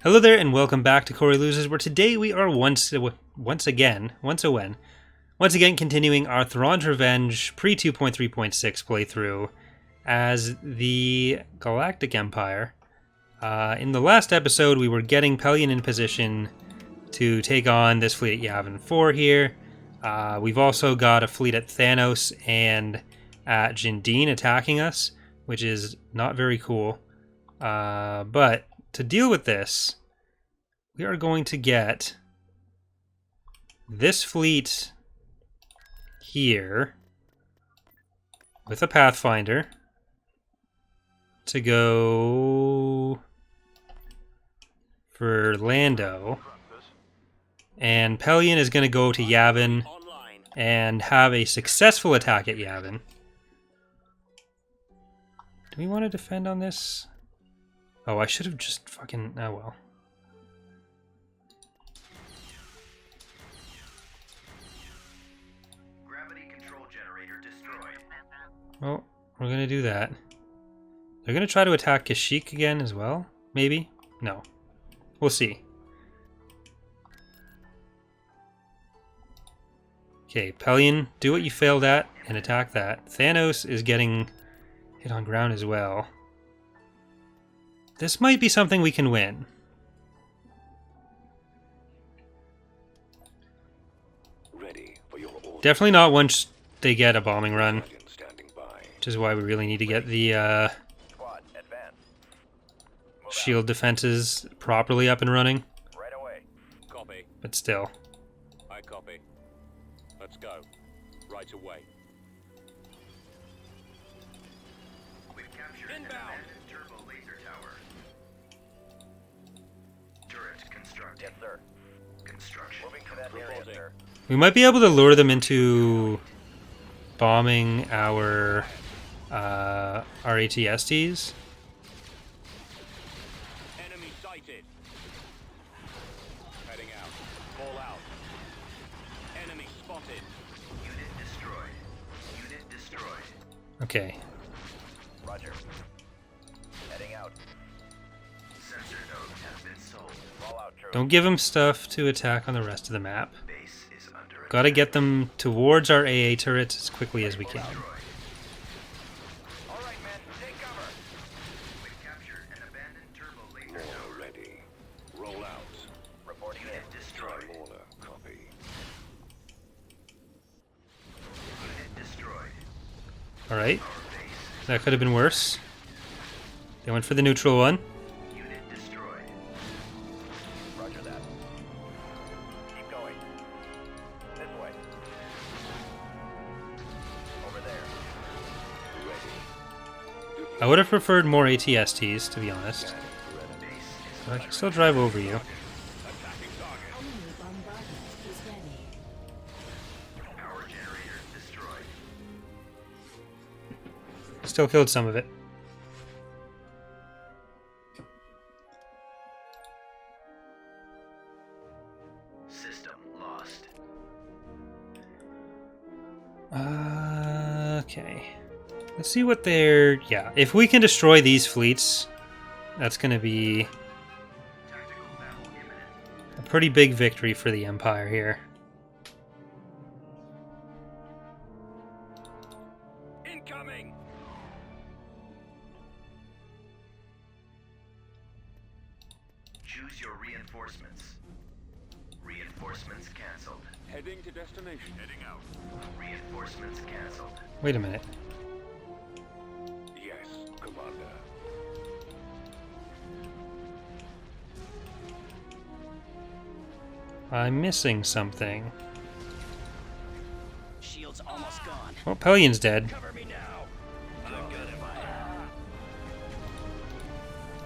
Hello there, and welcome back to Corey Loses, where today we are once again continuing our Thrawn's Revenge pre 2.3.6 playthrough as the Galactic Empire. In the last episode, we were getting Pellaeon in position to take on this fleet at Yavin 4 here. We've also got a fleet at Thanos and at Jindine attacking us, which is not very cool. But to deal with this, we are going to get this fleet here with a Pathfinder to go for Lando. And Pellaeon is going to go to Yavin and have a successful attack at Yavin. Do we want to defend on this? Oh, I should have just fucking... Oh, well. Gravity control generator destroyed. Well, we're going to do that. They're going to try to attack Kashyyyk again as well? Maybe? No. We'll see. Okay, Pellaeon, do what you failed at and attack that. Thanos is getting hit on ground as well. This might be something we can win. Ready for your order. Definitely not once they get a bombing run, which is why we really need to get the Squad, advance. Move shield defenses properly up and running. out. Right away. Copy. But still. I copy. Let's go. Right away. We've captured an Inbound. abandoned turbo laser tower. Turret constructed. Yes, sir. Construction. Moving to that area, Reporting. sir. We might be able to lure them into bombing our ATSTs. Enemy sighted. Heading out. Fall out. Enemy spotted. Unit destroyed. Unit destroyed. Okay. Roger. Heading out. Sensor nodes have been sold. Fallout turret. Don't give them stuff to attack on the rest of the map. Base is under Gotta get them towards our AA turrets as quickly as we can. destroyed. All right, men, take cover. We've captured an abandoned turbo laser tower. Ready. Roll out. Reporting unit destroyed. Order. Copy. Unit destroyed. Alright. Our base. That could have been worse. They went for the neutral one. Unit destroyed. Roger that. Keep going. This way. Over there. Ready. I would have preferred more ATSTs, to be honest. Base is But I can still drive over you. Attacking target. Enemy bombardment is ready. power generator destroyed. Still killed some of it. System lost. Okay. Let's see what they're... Yeah, if we can destroy these fleets, that's going to be Tactical battle imminent. a pretty big victory for the Empire here. Incoming. Choose your reinforcements. Reinforcements cancelled. Heading to destination. Heading out. Reinforcements cancelled. Wait a minute. Yes, Commander. I'm missing something. Shield's almost gone. Well, Pellaeon's dead. Cover me now. I'm good if I am.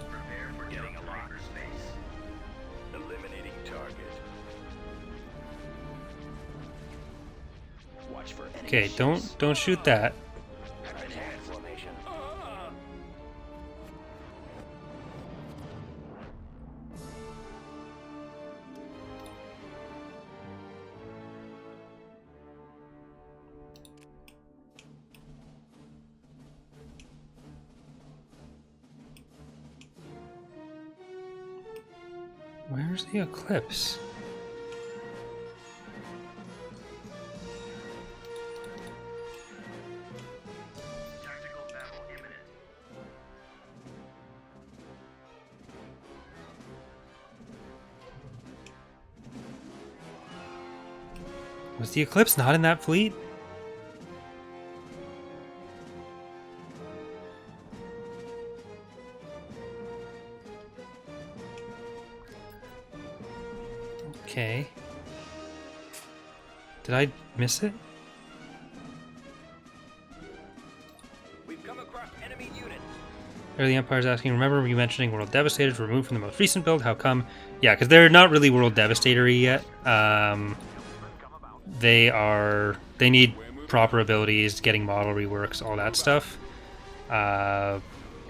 Prepare for getting a hyperspace. Eliminating target. Watch for enemy Okay, don't shoot that. Attack formation. Where's the Eclipse? Tactical battle imminent. Was the Eclipse not in that fleet? Okay. Did I miss it? We've come across enemy units. There the Empire's asking, remember you mentioning World Devastators removed from the most recent build? How come? Yeah, because they're not really World Devastatory yet. They need proper abilities, getting model reworks, all that stuff.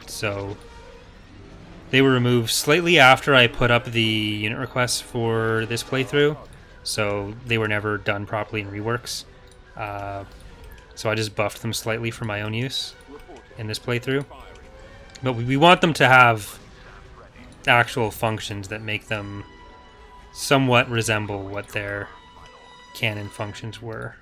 So they were removed slightly after I put up the unit requests for this playthrough, so they were never done properly in reworks. So I just buffed them slightly for my own use in this playthrough. But we want them to have actual functions that make them somewhat resemble what their canon functions were.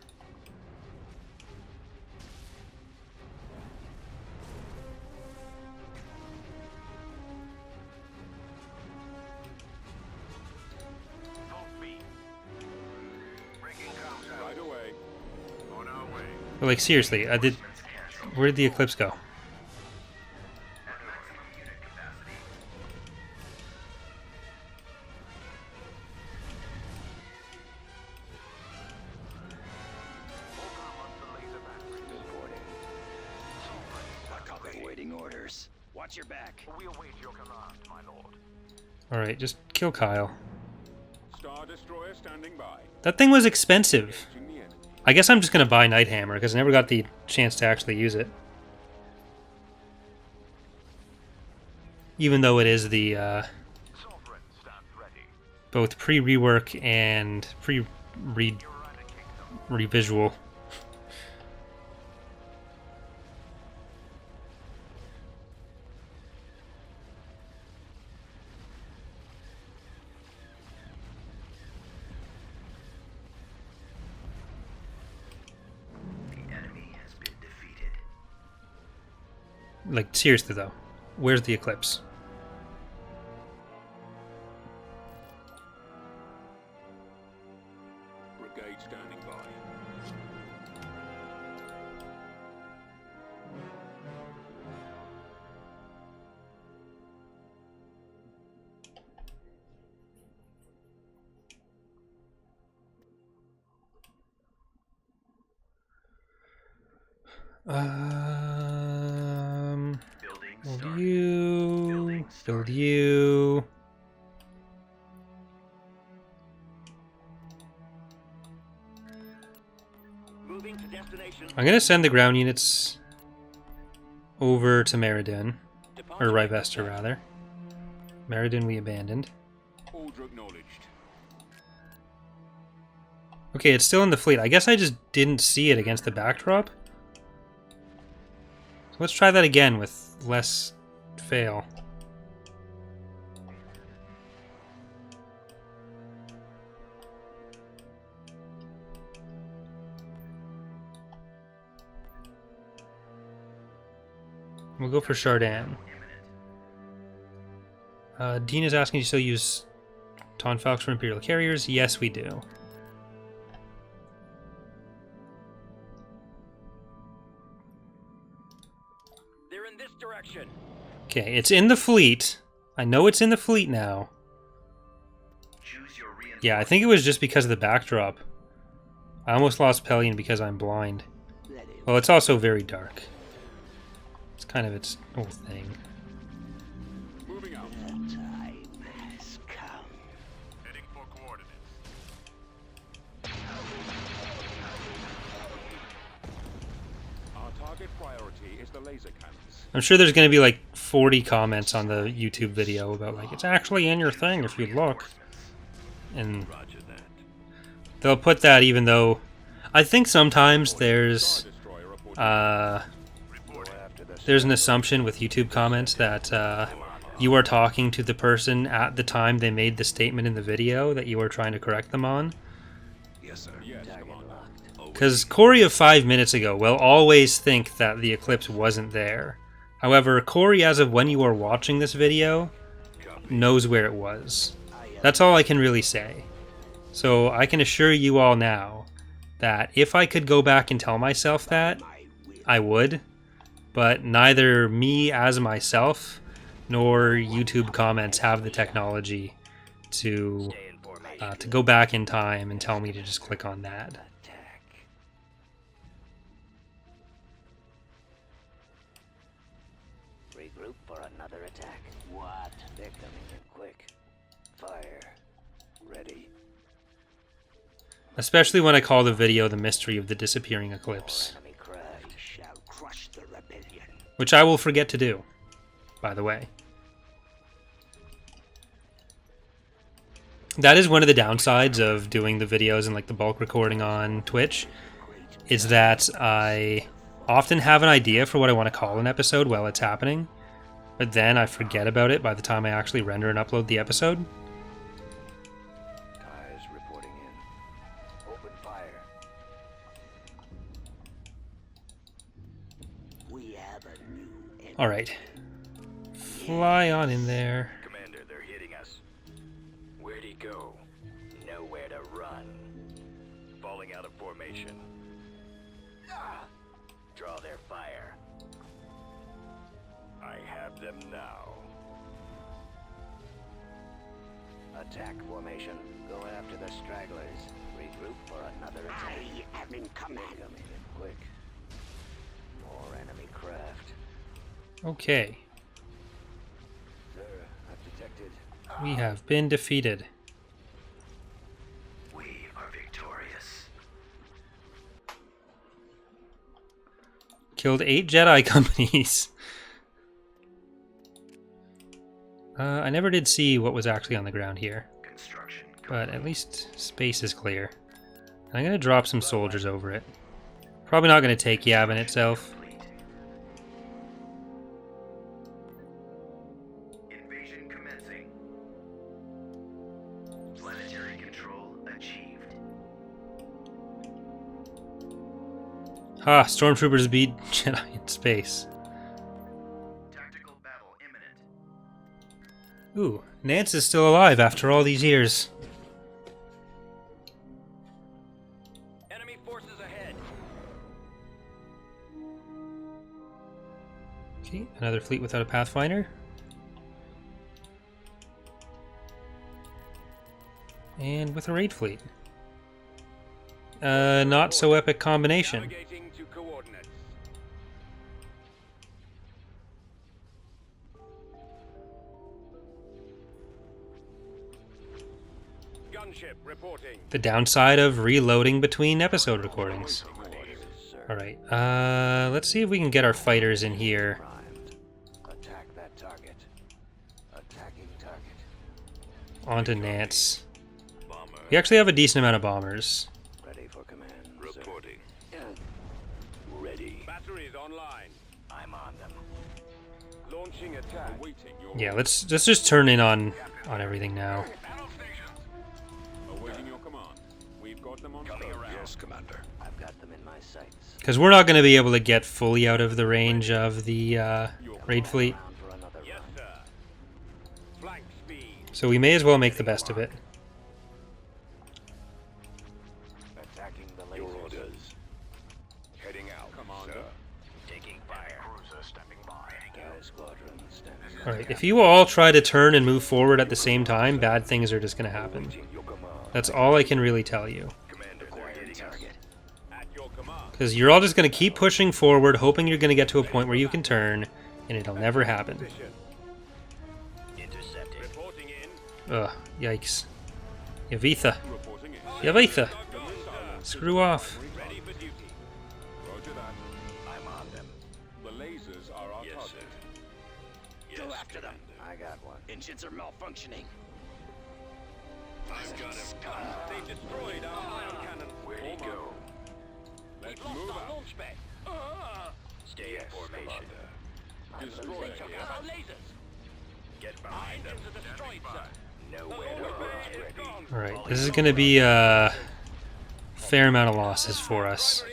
Right away. On our way. But like seriously, where did the Eclipse go? Maximum unit capacity. Awaiting orders. Watch your back. We await your command, my lord. Alright, just kill Kyle. Star Destroyer standing by. That thing was expensive. Engaging the enemy. I guess I'm just gonna buy Nighthammer because I never got the chance to actually use it. Even though it is the Sovereign stands ready. both pre-rework and pre-revisual. The enemy has been defeated. Like seriously though, where's the Eclipse? Brigade standing by. Building Build started. you, Building build started. you. Moving to destination. I'm gonna send the ground units over to Meriden, or Rivester rather. Meriden we abandoned. Order acknowledged. Okay, it's still in the fleet. I guess I just didn't see it against the backdrop. So let's try that again with less fail. We'll go for Chardin. Dean is asking, do you still use Tonfalks for Imperial carriers? Yes, we do. They're in this direction. Okay, it's in the fleet. I know it's in the fleet now. Choose your Yeah, I think it was just because of the backdrop. I almost lost Pellaeon because I'm blind. Well, it's also very dark. It's kind of its whole thing. Moving out. Time has come. Heading for coordinates. Our target priority is the laser cannons. I'm sure there's going to be like 40 comments on the YouTube video about like, it's actually in your thing if you look. And Roger that. they'll put that even though I think sometimes there's Star Destroyer reporting. there's an assumption with YouTube comments that you are talking to the person at the time they made the statement in the video that you are trying to correct them on. Yes, Commander. Because Corey of 5 minutes ago will always think that the Eclipse wasn't there. However, Corey, as of when you are watching this video, knows where it was. That's all I can really say. So I can assure you all now that if I could go back and tell myself that, I would. But neither me as myself nor YouTube comments have the technology to go back in time and tell me to just click on that. Attack. Regroup for another attack. What? They're coming in quick. Fire. Ready. Especially when I call the video The Mystery of the Disappearing Eclipse. Enemy craft shall crush the rebellion. Which I will forget to do, by the way. That is one of the downsides of doing the videos and like the bulk recording on Twitch, is that I often have an idea for what I want to call an episode while it's happening, but then I forget about it by the time I actually render and upload the episode. Tires reporting in. Open fire. We have a new enemy. Alright. Fly on in there. Commander, they're hitting us. Where'd he go? Nowhere to run. Falling out of formation. Draw their fire. I have them now. Attack formation. Go after the stragglers. Regroup for another attack. I am in command. Coming in quick. More enemy craft. Okay. Sir, I've detected. We have been defeated. We are victorious. Killed 8 Jedi companies. I never did see what was actually on the ground here, Construction but at least space is clear. And I'm going to drop some soldiers over it. Probably not going to take Yavin itself. complete. Invasion commencing. Planetary control achieved. Ha! Stormtroopers beat Jedi in space. Tactical battle imminent. Ooh, Nance is still alive after all these years. Enemy forces ahead. Okay, another fleet without a Pathfinder. And with a raid fleet. Not so epic combination. Navigating to coordinates. Gunship reporting. The downside of reloading between episode recordings. Alright, let's see if we can get our fighters in here. Primed. Attack that target. Attacking target. Onto Nance. Bomber We actually have a decent amount of bombers. Ready for command. sir. reporting. Ready. Batteries online. I'm on them. Launching attack. Awaiting your Yeah, let's just turn in on everything now. battle stations. Awaiting your command. We've got them on Coming foot. around. Yes, Commander. I've got them in my sights. Because we're not going to be able to get fully out of the range of the raid fleet. Round for another Yes, run. sir. Flank speed. So we may as well make the best of it. Attacking the lasers. Heading out, Commander. Taking fire. Cruiser stepping by. Squadron standing. Alright, if you all try to turn and move forward at the same time, bad things are just going to happen. Your command. That's all I can really tell you. Commander, they're hitting target. At your command. Because you're all just going to keep pushing forward, hoping you're going to get to a point where you can turn, and it'll never happen. Position. Intercepted. Reporting in. Ugh, yikes. Yavitha. Reporting in. Yavitha. Go, sir. Screw off. Ready for duty. Roger that. I'm on them. The lasers are our target. Go after them. I got one. Engines are malfunctioning. I've got him. They've destroyed our ion cannon. Where'd he go? Let's move out. launch pad. Stay in formation. Destroyer here. lasers. Get behind them. Destroyed, sir. Nowhere to run. Alright, this is going to be a fair amount of losses for us.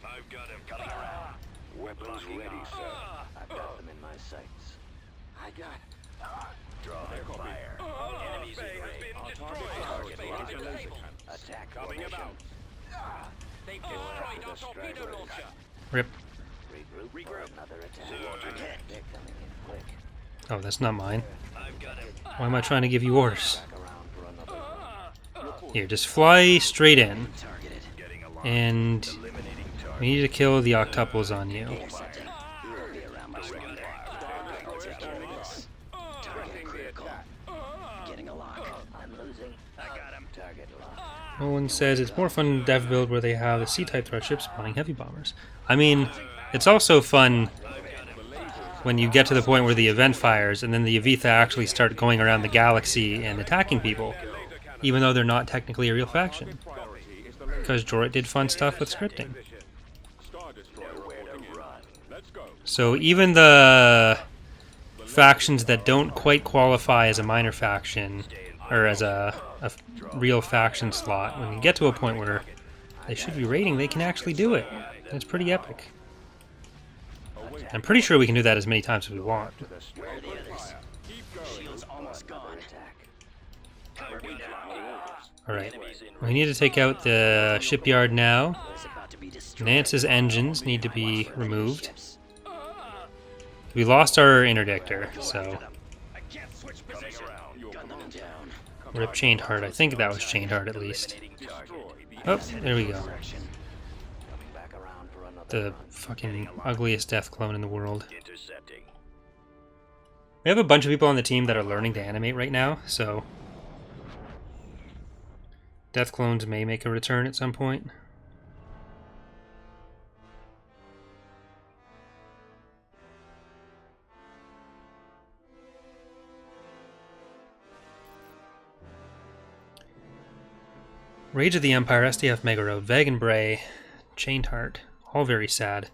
I've got him. Coming around. Weapons ready, sir. I've got them in my sights. I got. Draw their fire. Enemies in range. Target locked. Attack Coming formation. about. They've destroyed our torpedo launcher. Rip. Regroup for another attack. They're coming in quick. Oh, that's not mine. I've got him. Why am I trying to give you orders? Back around for another. Here, just fly straight in. Targeted. Getting along. And Eliminating target. we need to kill the octuples on you. Intercepting. Early around my squad. Target critical. Getting a lock. I'm losing. I got him. Target lock. Nolan says it's more fun in dev build where they have the C-type threat ships spawning heavy bombers. I mean, it's also fun when you get to the point where the event fires and then the Avitha actually start going around the galaxy and attacking people, even though they're not technically a real faction. Because Jorrit did fun stuff with scripting. Star Destroyer reporting in. Let's go. So even the factions that don't quite qualify as a minor faction, or as a real faction slot, when you get to a point where they should be raiding, they can actually do it. And it's pretty epic. I'm pretty sure we can do that as many times as we want. Where are the others? Keep going. Shield's almost gone. Alright, we need to take out the shipyard now. It's about to be destroyed. Nance's engines need to be removed. We lost our interdictor, so I can't switch position. Gun them down. rip Chained Heart. I think that was Chained Heart at least. Destroy the Oh, there we go. Direction. Coming back around for another The run. fucking ugliest death clone in the world. intercepting. We have a bunch of people on the team that are learning to animate right now, so death clones may make a return at some point. Rage of the Empire, SDF Mega Road, Vegan Bray, Chained Heart, all very sad.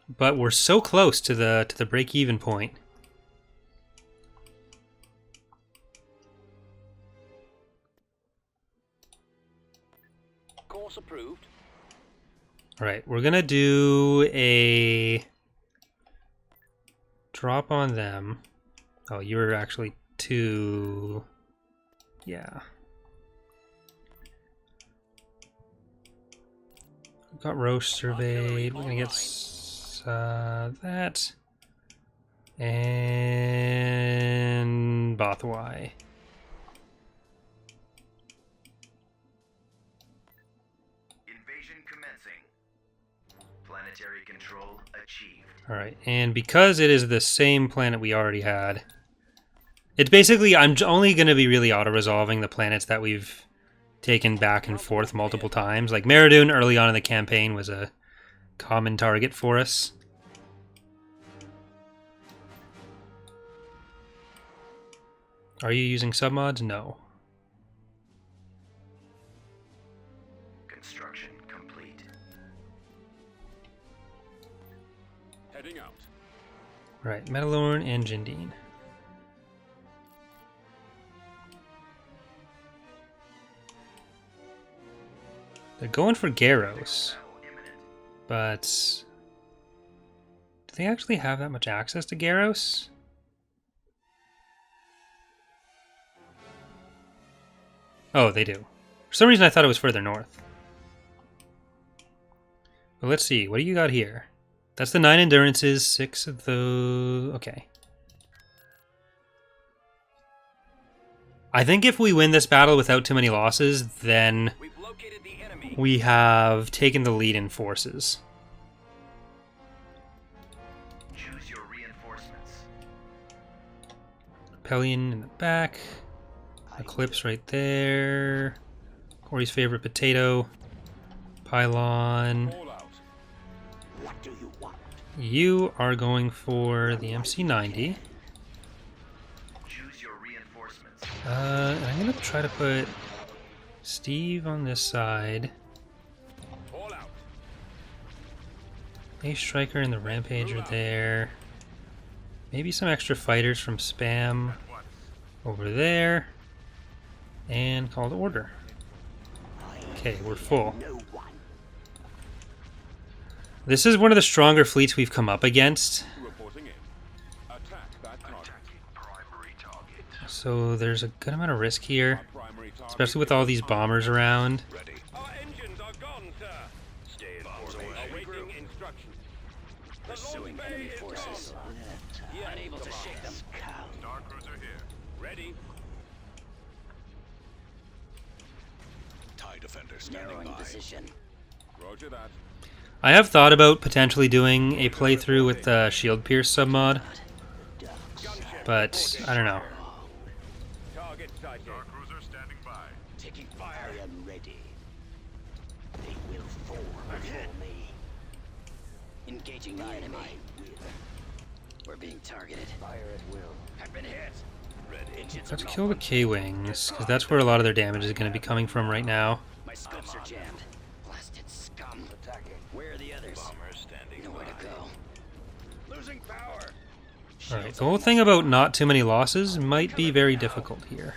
But we're so close to the break-even point. Course approved. All right, we're gonna do a drop on them. Oh, you're actually two. Yeah. We've got Roche surveyed. We're gonna get that. And Bothwai. Invasion commencing. Planetary control achieved. Alright, and because it is the same planet we already had, it's basically, I'm only going to be really auto-resolving the planets that we've taken back and forth multiple times. Like Meridoon early on in the campaign was a common target for us. Are you using submods? No. Construction complete. Heading out. Right, Metalorn and Jindine. They're going for Garros, Battle imminent. but do they actually have that much access to Garros? Oh, they do. For some reason I thought it was further north. But let's see, what do you got here? That's the 9 endurances, 6 of those... Okay. I think if we win this battle without too many losses, then We've located the enemy. we have taken the lead in forces. Choose your reinforcements. Pellaeon in the back. Eclipse right there. Corey's favorite potato. Pylon. All out. What do you want? You are going for the MC90. Choose your reinforcements. And I'm going to try to put Steve on this side. All out. Ace Striker and the Rampage are there. Maybe some extra fighters from Spam over there. And call to order. Okay, we're full. This is one of the stronger fleets we've come up against. Reporting in. Attack that target. Primary target. So there's a good amount of risk here. Primary target. Especially with all these bombers around. Ready. Our engines are gone, sir. Stay in formation. Awaiting instructions. The Pursuing Lord enemy Bay is forces. Unable to shake them. Star Cruiser here. ready. TIE Defender standing Narrowing by. position. Roger that. I have thought about potentially doing a playthrough with the Shield Pierce submod, but I don't know. Target sighted. Star Cruiser standing by. Taking fire. I am ready. They will form for me. Engaging the enemy. We're being targeted. Fire at will. I've been hit. Ready. Engines Let's are kill the K-Wings, because that's where a lot of their damage is going to be coming from right now. My scopes are jammed. Blasted scum. Attacking. Where are the others? Bombers standing Nowhere to go. Losing power. Alright, the whole thing about not too many losses might be very difficult here.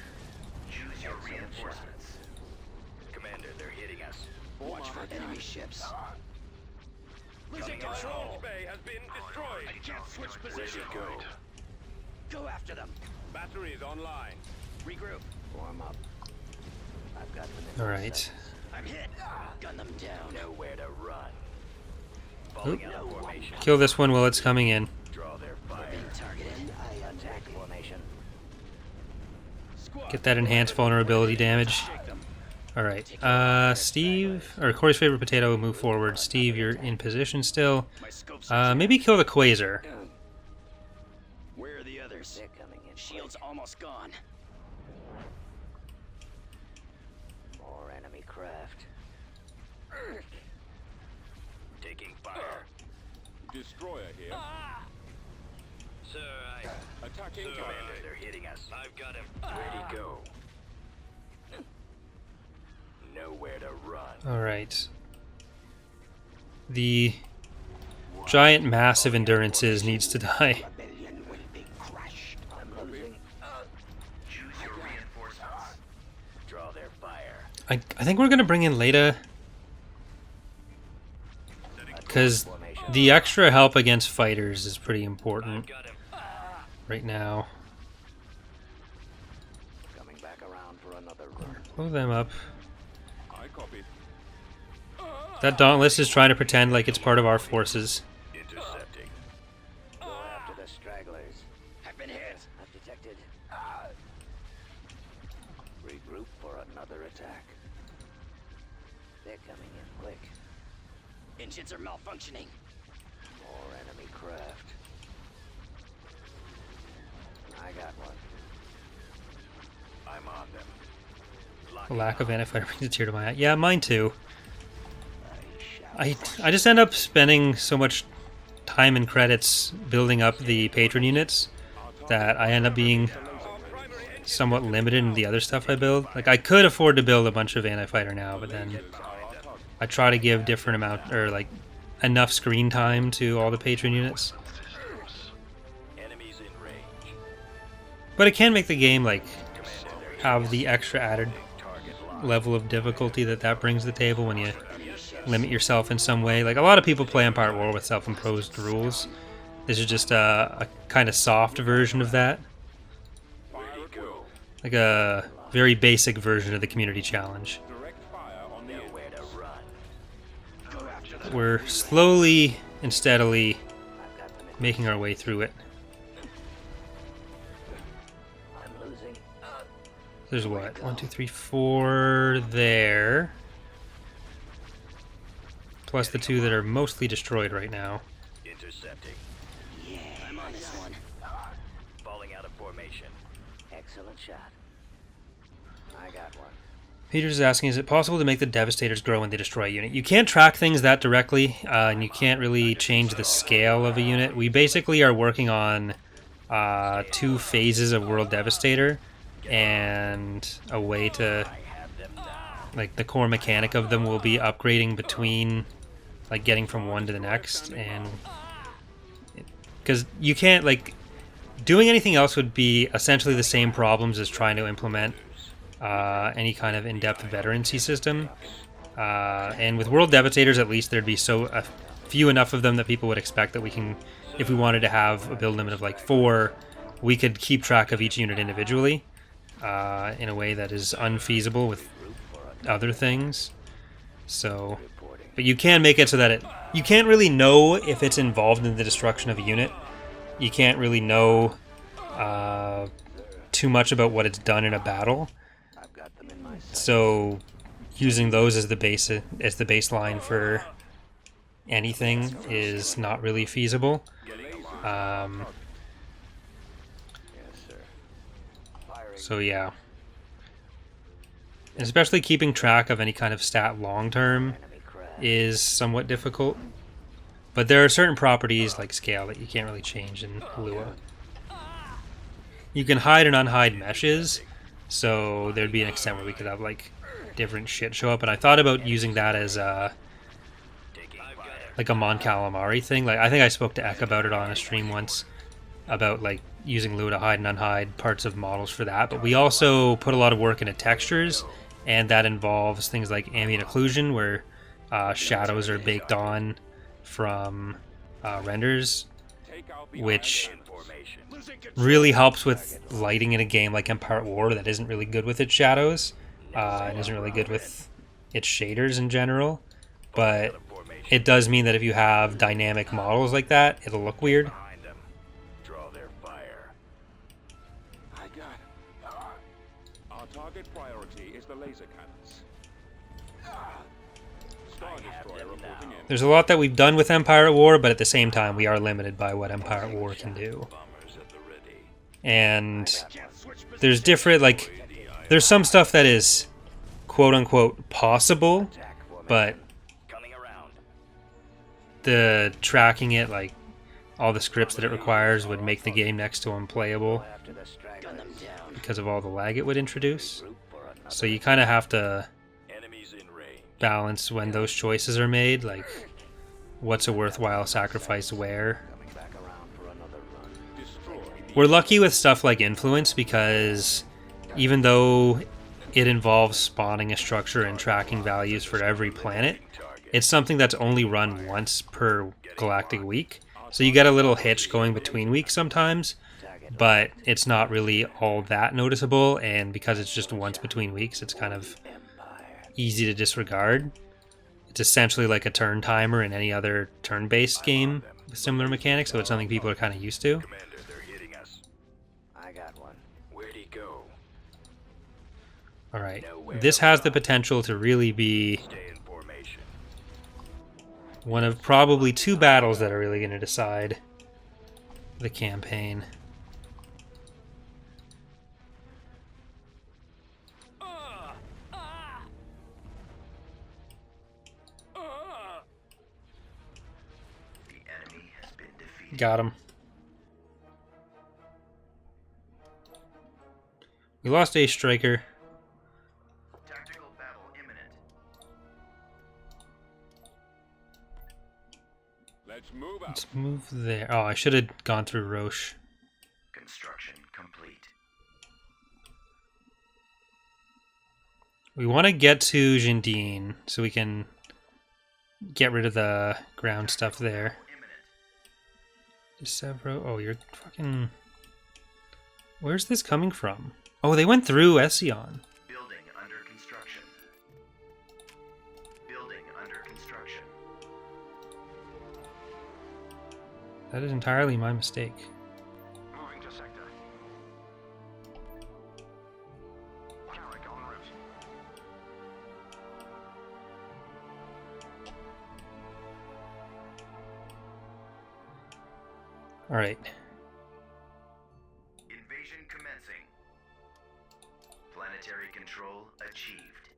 Choose your reinforcements. Commander, they're hitting us. Watch for enemy ships. Losing control. Bay has been destroyed. I can't switch position. Go after them. Batteries online. Regroup. Warm up. I've got them in Alright. seconds. I'm hit. Gun them down. Nowhere to run. Oop. Falling out of formation. Kill this one while it's coming in. Draw their fire. Being targeted. I attack formation. Get that enhanced vulnerability damage. Alright, Steve, or Corey's favorite potato, move forward. Steve, you're in position still. My scopes are Maybe kill the Quasar. Where are the others? They're coming in. Shield's almost gone. More enemy craft. Taking fire. Destroyer here. Sir, Attacking Commander, target. they're hitting us. I've got him. Ready, go. Nowhere to run. Alright. The giant massive endurances needs to die. Rebellion will be crushed. I'm losing. Choose your reinforcements. Draw their fire. I think we're going to bring in Leda, because the extra help against fighters is pretty important Got him. right now. Coming back around for another run. Blow them up. I copy. That Dauntless is trying to pretend like it's part of our forces. Intercepting. Go after the stragglers. I've been hit. I've detected. Regroup for another attack. They're coming in quick. Engines are malfunctioning. More enemy craft. I got one. I'm on them. The lack of anti-fighter brings a tear to my eye. Yeah, mine too. I shall I just end up spending so much time and credits building up the patron units that I end up being somewhat limited in the other stuff I build. Like, I could afford to build a bunch of anti-fighter now, but then I try to give different amount, or like enough screen time to all the patron units. Enemies in range. But it can make the game like Commander, they're have the extra added target locked. level of difficulty that brings to the table when you limit yourself in some way. Like, a lot of people play Empire at War with self-imposed rules. This is just a kind of soft version of that. Ready, go. Like a very basic version of the community challenge. Direct fire on the enemy. Nowhere to run. Go after them. We're slowly and steadily I've got them in. making our way through it. I'm losing. There's what? 1, 2, 3, 4 there. Plus the 2 that are mostly destroyed right now. Intercepting. Yeah, I'm on this one. Falling out of formation. Excellent shot. I got one. Peter's is asking, is it possible to make the Devastators grow when they destroy a unit? You can't track things that directly, and you can't really change the scale of a unit. We basically are working on 2 phases of World Devastator, and a way to, I have them now. like, the core mechanic of them will be upgrading between like getting from one to the next, and because you can't like doing anything else would be essentially the same problems as trying to implement any kind of in-depth veterancy system. And with World Devastators, at least there'd be a few enough of them that people would expect that we can, if we wanted to have a build limit of like 4, we could keep track of each unit individually in a way that is unfeasible with other things. So, but you can make it so that you can't really know if it's involved in the destruction of a unit. You can't really know too much about what it's done in a battle. So using those as the baseline for anything is not really feasible. So yeah, and especially keeping track of any kind of stat long term is somewhat difficult. But there are certain properties like scale that you can't really change in Lua. You can hide and unhide meshes, so there'd be an extent where we could have like different shit show up. And I thought about using that as like a Mon Calamari thing. Like I think I spoke to Ek about it on a stream once, about like using Lua to hide and unhide parts of models for that. But we also put a lot of work into textures, and that involves things like ambient occlusion, where shadows are baked on from renders, which really helps with lighting in a game like Empire at War that isn't really good with its shadows and isn't really good with its shaders in general. But it does mean that if you have dynamic models like that, it'll look weird. Draw their fire. I got it. Our target priority is the laser cannons. Star Destroyer reporting in. There's a lot that we've done with Empire at War, but at the same time, we are limited by what Empire at War can do. And there's different, like, there's some stuff that is quote-unquote possible, but the tracking it, like, all the scripts that it requires would make the game next to unplayable because of all the lag it would introduce. So you kind of have to balance when those choices are made, like what's a worthwhile sacrifice where. We're lucky with stuff like Influence because even though it involves spawning a structure and tracking values for every planet, it's something that's only run once per galactic week. So you get a little hitch going between weeks sometimes, but it's not really all that noticeable, and because it's just once between weeks, it's kind of easy to disregard. It's essentially like a turn timer in any other turn-based game with similar mechanics, so it's something people are kind of used to. Alright, this has the potential to really be one of probably 2 battles that are really going to decide the campaign. Got him. We lost a striker. Tactical battle imminent. Let's move out. Let's move there. Oh, I should have gone through Roche. Construction complete. We want to get to Jindine so we can get rid of the ground stuff there. Severo. Oh, you're fucking... Where's this coming from? Oh, they went through Ession. Building under construction. Building under construction. That is entirely my mistake. Moving to sector. Carrick en route. Alright. Invasion commencing. Planetary control achieved.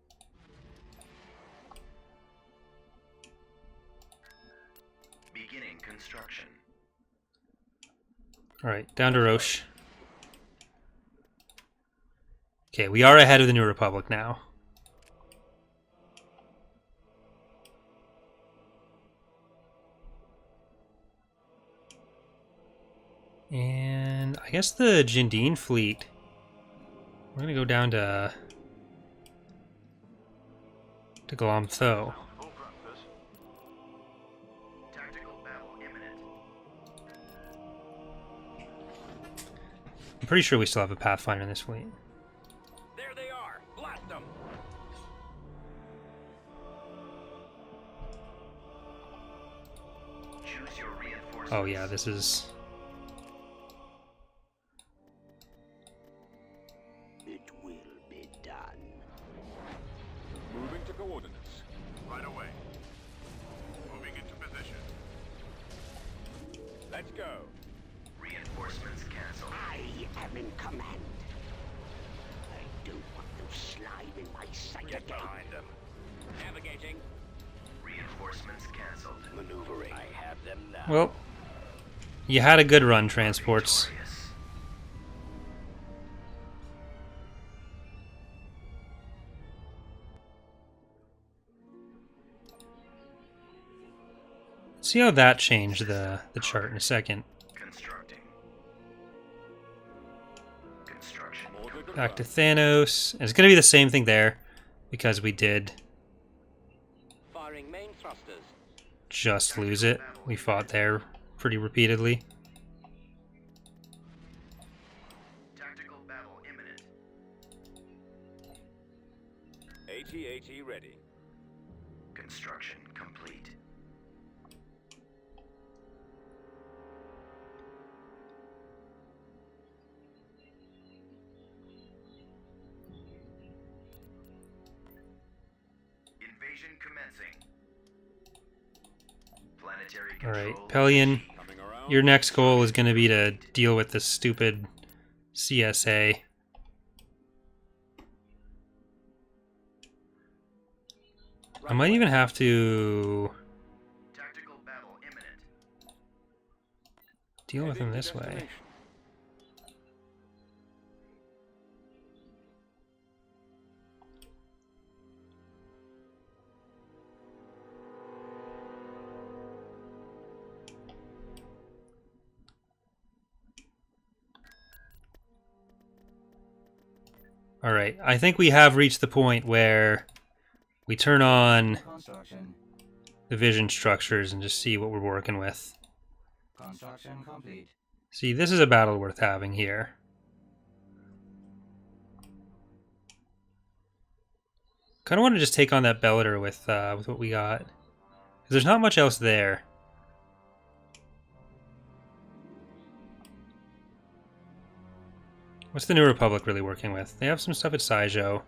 Beginning construction. Alright, down to Roche. Okay, we are ahead of the New Republic now. And I guess the Jindine fleet, we're gonna go down to Galam Tho. Full process. Tactical battle imminent. I'm pretty sure we still have a Pathfinder in this fleet. There they are. Blast them. Choose your reinforcements. Oh yeah, this is... It will be done. Moving to coordinates. Right away. Moving into position. Let's go. Reinforcements canceled. I am in command. I don't want no slime in my sight Get again. behind them. Navigating. Reinforcements canceled. Maneuvering. I have them now. Well, you had a good run, transports. Victorious. See how that changed the chart in a second. Constructing. Construction. Order to Back to run. Thanos. And it's going to be the same thing there, because we did Firing main thrusters. just lose it. We fought there pretty repeatedly. Tactical battle imminent. AT-AT ready. Construction complete. Invasion commencing. Planetary control. Alright, Pellaeon, Coming around. your next goal is going to be to deal with this stupid CSA. I might even have to Tactical battle imminent. deal with him Heading to this way. destination. Alright, I think we have reached the point where we turn on Construction. the vision structures and just see what we're working with. Construction complete. See, this is a battle worth having here. Kind of want to just take on that Bellator with what we got. 'Cause there's not much else there. What's the New Republic really working with? They have some stuff at Saijo.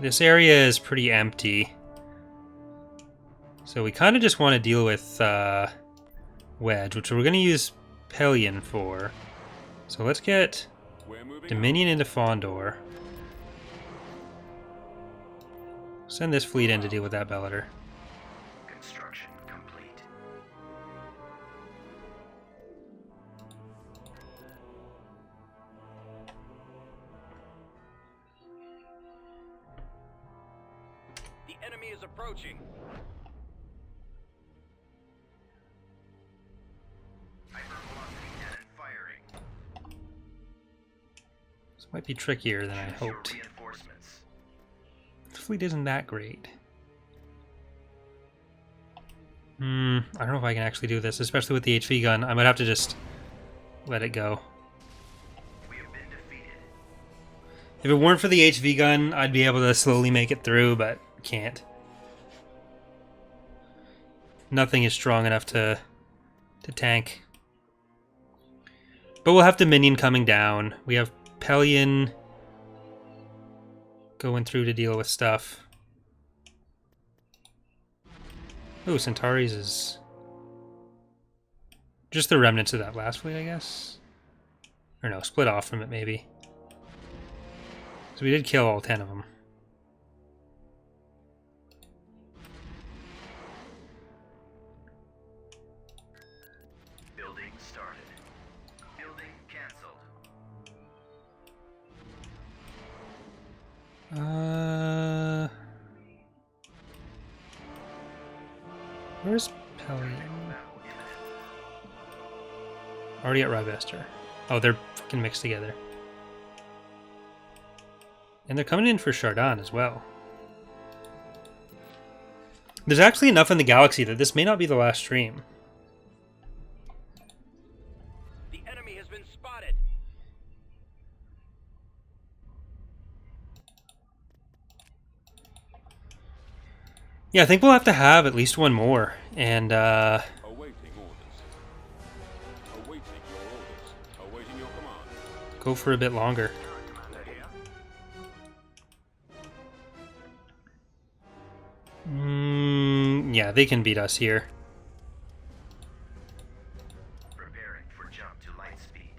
This area is pretty empty. So we kind of just want to deal with Wedge, which we're going to use Pellaeon for. So let's get We're moving Dominion into Fondor. Send this fleet in to deal with that Bellator. Construction complete. The enemy is approaching. Hypervelocity cannon firing. This might be trickier than I Choose your hoped. reinforcements. The fleet isn't that great. I don't know if I can actually do this, especially with the HV gun. I might have to just let it go. We have been defeated. If it weren't for the HV gun, I'd be able to slowly make it through, but can't. Nothing is strong enough to tank. But we'll have Dominion coming down. We have Pellaeon going through to deal with stuff. Oh, Centauri's is just the remnants of that last fleet, I guess. Or no, split off from it, maybe. So we did kill all 10 of them. Building started. Building canceled. Where's Pellaeon. Already at Rybester. Oh, they're fucking mixed together. And they're coming in for Chardon as well. There's actually enough in the galaxy that this may not be the last stream. The enemy has been spotted. Yeah, I think we'll have to have at least one more. And, Awaiting orders. Awaiting your orders. Awaiting your command. go for a bit longer. Yeah, they can beat us here. Preparing for jump to light speed.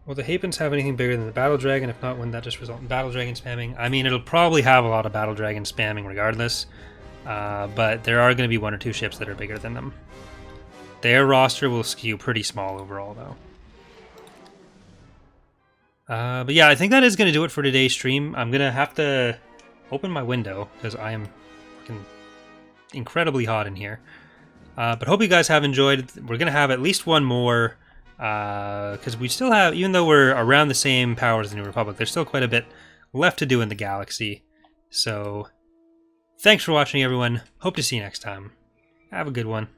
Will the Hapens have anything bigger than the Battle Dragon? If not, wouldn't that just result in Battle Dragon spamming? I mean, it'll probably have a lot of Battle Dragon spamming regardless. But there are going to be one or two ships that are bigger than them. Their roster will skew pretty small overall, though. But yeah, I think that is going to do it for today's stream. I'm going to have to open my window because I am fucking incredibly hot in here. But hope you guys have enjoyed. We're going to have at least one more because we still have, even though we're around the same power as the New Republic, there's still quite a bit left to do in the galaxy. So thanks for watching, everyone. Hope to see you next time. Have a good one.